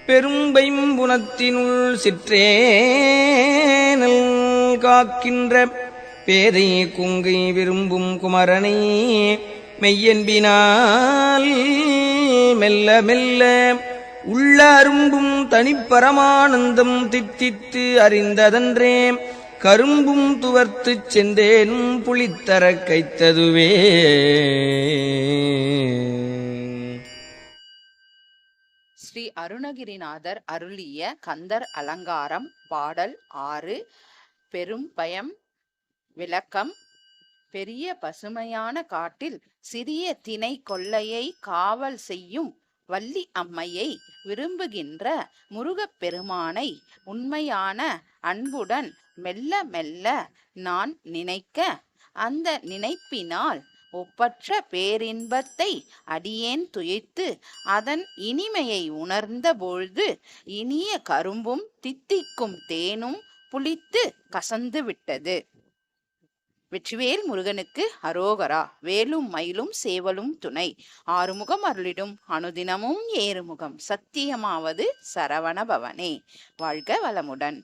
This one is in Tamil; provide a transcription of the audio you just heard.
பெரும்பைம்புனத்தினுள் சிற்றேனல் காக்கின்ற பேதை குங்கை விரும்பும் குமரனை மெய்யன்பினால் மெல்ல மெல்ல உள்ள அரும்பும் தனிப்பரமானந்தம் தித்தித்து அறிந்ததன்றே கரும்பும் துவர்த்துச் சென்றேனும் புளித்தர கைத்ததுவே. ஸ்ரீ அருணகிரிநாதர் அருளிய கந்தர் அலங்காரம் பாடல் 6. பெரும் பயம் விளக்கம். பெரிய பசுமையான காட்டில் சிறிய திணை கொல்லையை காவல் செய்யும் வள்ளி அம்மையை விரும்புகின்ற முருகப்பெருமானை உண்மையான அன்புடன் மெல்ல மெல்ல நான் நினைக்க, அந்த நினைப்பினால் ஒப்பற்ற பேரின்பத்தை அடியேன் துய்த்து அதன் இனிமையை உணர்ந்த பொழுது இனிய கரும்பும் தித்திக்கும் தேனும் புளித்து கசந்து விட்டது. வெற்றிவேல் முருகனுக்கு அரோகரா. வேலும் மயிலும் சேவலும் துணை. ஆறுமுகம் அருளிடும் அனுதினமும் ஏறுமுகம். சத்தியமாவது சரவண பவனே. வாழ்க வளமுடன்.